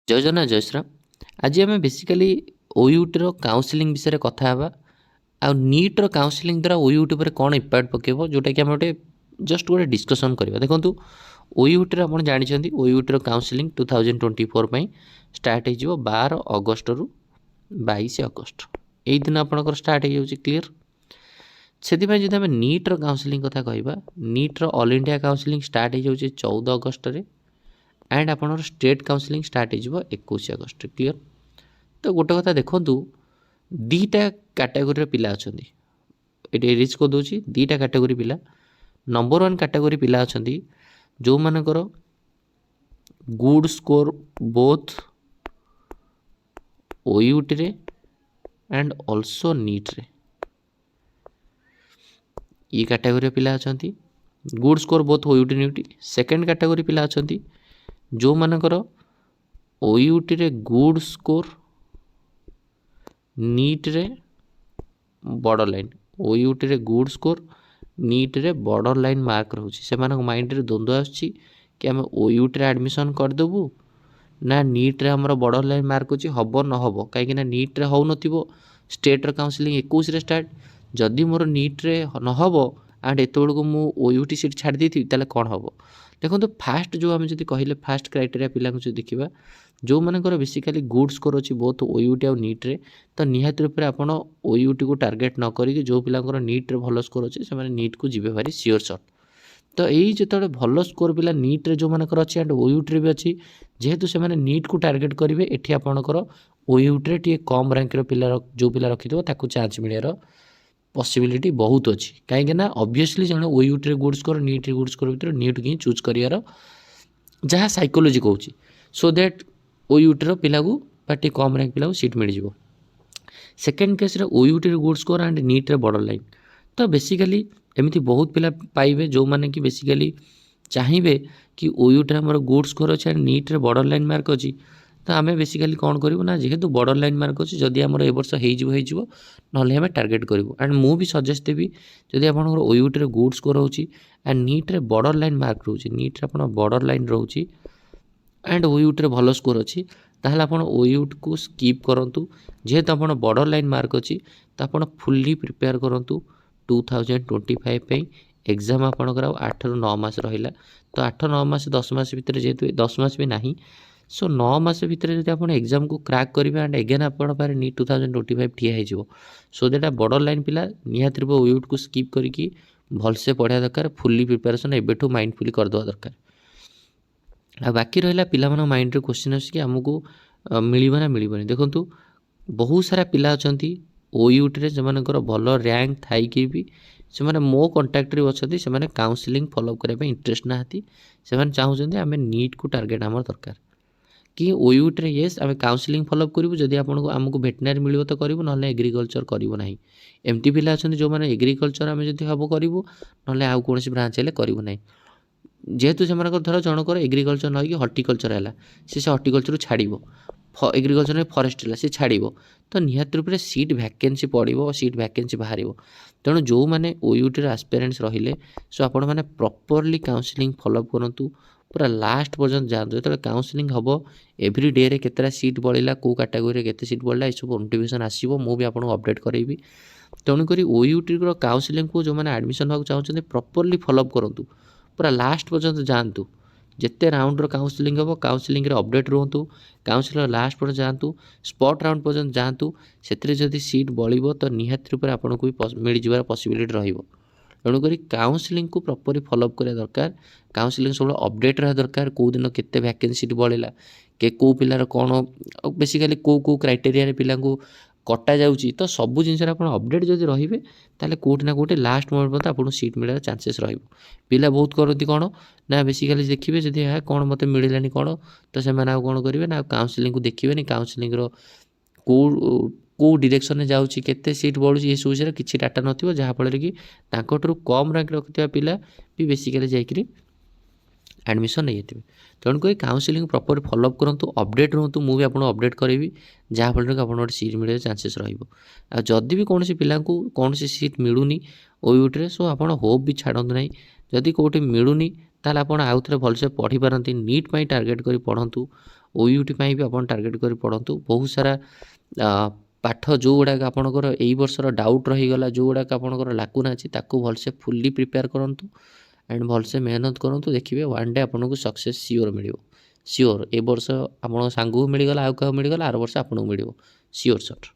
जय जगन्नाथ जय श्रीराम। आज आम बेसिकाली ओयूटीर काउनसिलिंग विषय कथा हेबा आ नीट्र काउनसिलिंग द्वारा ओयूटी पर कौन इम्पैक्ट पकेब जोटा कि आम गोटे जस्ट गोटे डिस्कसन करवा। देखो ओयूटी आप जानते ओयूटीर काउनसिलिंग 2024 स्टार्ट हो 12 अगस्ट रु 22 अगस्ट यही दिन आपंकर स्टार्ट हो क्लीयर। से जब आम नीट्र काउनसिलिंग कथा कहवा नीट्र ऑल इंडिया काउनसिलिंग स्टार्ट हो 14 अगस्ट रे एंड आपनर स्टेट काउनसिलिंग स्टार्ट हो 21 अगस्ट क्लीयर। तो गोटे कथा देखूँ दीटा कैटेगोरी पिला अच्छा ये रिच को दूसरी दीटा कैटेगोरी पिला। नंबर वन कैटेगोरी पिला अच्छा जो मानकर गुड स्कोर बोथ ओयूटी रे एंड ऑल्सो नीट रे ये कैटेगोरी पिला अच्छा good score both OUT NEET. Second category पिला अच्छा जो मानकर ओयूटी रे गुड स्कोर नीट रे बॉर्डर लाइन ओयूटी रे गुड स्कोर नीट रे बॉर्डर लाइन मार्क रोचे से माइंड रे द्वंद्व आछी कि आम ओयूटी रे एडमिशन करदेबू ना नीट रे हमर बॉर्डर लाइन मार्क होची हबो न हबो कहीं नीट रे हो नथिबो स्टेट रे काउंसलिंग 21 रे स्टार्ट जदि मोर नीट रे न हबो एंड एतबेलको मु ओयूटी सीट छाड़ देथि ताले कोन हबो। देखो फास्ट जो आम जदि कहले फास्ट क्राइटेरिया पिला को देखिबा जो मानकर बेसिकली गुड स्कोर अच्छी बहुत ओयूटी और नीट रे तो निहाती रूप से आपड़ ओयूटी को टार्गेट न करी जो पिलांकर नीट रे भल स्कोर अच्छे से नीट को जीवे भारी सियोर सट। तो यही जो भल स्कोर पिला नीट रे जो मानकर अच्छी एंड ओयूटी रे भी अच्छी जेहेतु से नीट को टार्गेट करेंगे एठी आपणकर ओयूटी रे टी कम रैंक पिला जो पिला रखिथो ताकू चांस मिलियार पॉसिबिलिटी बहुत अच्छी कहीं ऑब्वियसली जन ओयूटी रे गुड स्कोर नीट रे गुड स्कोर भीतर नीट की चूज करियार जहाँ साइकोलोजी कहूँ सो दैट ओयूटी पिला को टी कम रैंक पिला सीट मिल जाए। सेकेंड केस रे ओयूटी रे गुड स्कोर एंड नीट रे बॉर्डर लाइन तो बेसिकली एमती बहुत पिला पाइबे जो माने कि बेसिकली चाहिए कि ओयूटी रे हमर गुड स्कोर अच्छे एंड नीट रे बॉर्डर लाइन मार्क अच्छी तो आम बेसिकली कौन करूँ ना जेहेतु बॉर्डर लाइन मार्क अच्छी जदि आम वर्ष हो ना टार्गेट करूँ एंड मु भी सजेस्ट देवी जदि आप ओयूटी रे गुड स्कोर होची एंड नीट रे बॉर्डर लाइन मार्क रोचे नीट रे अपन बॉर्डर लाइन रोची एंड ओयूटी रे भल स्कोर अच्छी ताहले आपण ओयूटी को स्कीप करंतु जेहेतु आपण बॉर्डर लाइन मार्क अच्छी तो आपण फुल्ली प्रिपेयर करंतु 2025 पे एग्जाम आपणकर 8 ରୁ 9 मास रहिला तो 8-9 मास 10 मास भितर जेहेतु 10 मास भी नहीं सो 9 मास भितर जब आप एग्जाम को क्रैक करेंगे एंड एगेन आपण पारे नीट 2025 ठिया हो सो दैट बॉर्डर लाइन पिला निहाती रूप ओयूटी को स्कीप करके भलसे पढ़ा दरकार फुल्ली प्रिपेरेसन एबेठू माइंडफुली करदेवा दरकार। आ बाकी रहा पिला माइंड रे क्वेश्चन आमको मिलना ना मिलबनी देखु बहुत सारा पिला अच्छा ओयूटी रे जमानकर भल रैंक थी भी से मो कंटाक्ट अच्छा से काउनसिलिंग फॉलोअप करने इंटरेस्ट ना से चाहते आम नीट को टार्गेट आम दरकार कि ओयूटी रे येस आम काउनसिलिंग फॉलोअप करूँ जदि आपको आमको भेटनारी मिल तो करूँ ना एग्रीकल्चर करूँ ना एमती पिला अच्छा जो मैंने एग्रीकल्चर आम जब हम करूँ ना आउ कौन ब्रांच है करूँ ना जेहेतु से धर जनकर एग्रीकल्चर न कि हर्टिकल्चर है से हर्टिकल्चर छाड़ एग्रीकल्चर में फरेस्ट है सी छाड़ तो निहाती रूप से सीट वैकेंसी पड़ो सीट वैकेंसी बाहर तेणु जो मैंने ओयूटी एस्पिरेंट्स रहिले सो आपण मैंने प्रॉपर्ली काउनसिलिंग फॉलोअप करूँ पूरा लास्ट पर्यंत जातु जो काउनसिलिंग हम एव्री डे रे केतरा सीट बढ़ला कौ कैटेगोरी केते सीट बढ़ला ये नोटिफिकेशन आसो मुझे आपको अपडेट करेबी तेणुक ओयूटी काउनसिलिंग को जो मैंने एडमिशन होगा चाहते प्रॉपर्ली फॉलोअप करूँ पूरा लास्ट पर्यंत जातु जिते राउंड काउनसिलिंग हम काउनसिलिंग अपडेट रुहतु काउनसिलिंग लास्ट पर्यंत जातु स्पॉट राउंड पर्यंत जातु से जदि सीट बढ़ तो निहाती रूप से आपको भी मिल जावर पॉसिबिलिटी रहिबो। तेणुक काउनसिलिंग को प्रॉपर्ली फॉलोअप करा दरकार काउनसिलिंग सब अपडेट रहा दरकार कौ दिन केते वैकेंसी बढ़ला के कौ पिलार कौन बेसिकली कौ क्राइटेरिया पिला कटा जाऊँगी तो सब जिन अपडेट जब रे ताले कोटी ना कोटी लास्ट मोमेंट पर आपको सीट मिलने चांसेस पिला बहुत करती कौन ना बेसिकली देखिए जदि कौन मत मिलानी कौन तो से कौन करेंगे ना काउनसिलिंग को देखिए काउनसिलिंग कौ डिरेक्शन में जाऊँगी केते सीट बढ़ुची ये सब विषय किसी डाटा नथिबो जहाँफल कि तांकठू कम रैंक रखिथिबा पिला भी बेसिकली जाइकरी एडमिशन नहीं थे। तेणुक काउनसिलिंग प्रॉपर फॉलोअप करूँ अपडेट रुहतु मुझे आपको अपडेट करी जहाँफल कि आप गोटे सीट मिले चांसेस रही भी कौन पिला कौन सीट मिलूनी ओयूटी रे सो आप होप भी छाड़ू ना जदि कोटी मिलूनी ताल आप आउ थे भलसे पढ़ी पारती नीट पाई टार्गेट कर पढ़तु ओयूटी भी आप टार्गेट कर पढ़तु बहुत सारा पाठ जो गुड़ाक आपंकर यही वर्षर डाउट रहीगला जो गुड़ाक आपंकर लाकुना अच्छी ताकू भलसे फुल्ली प्रिपेयर करूँ एंड भलसे मेहनत करूँ देखिए वन डे आपको सक्सेस सियोर मिल सियोर ए वर्ष आप सांग मिलगला आउ क्या मिलगला आर वर्ष आपको मिल सियोर सर।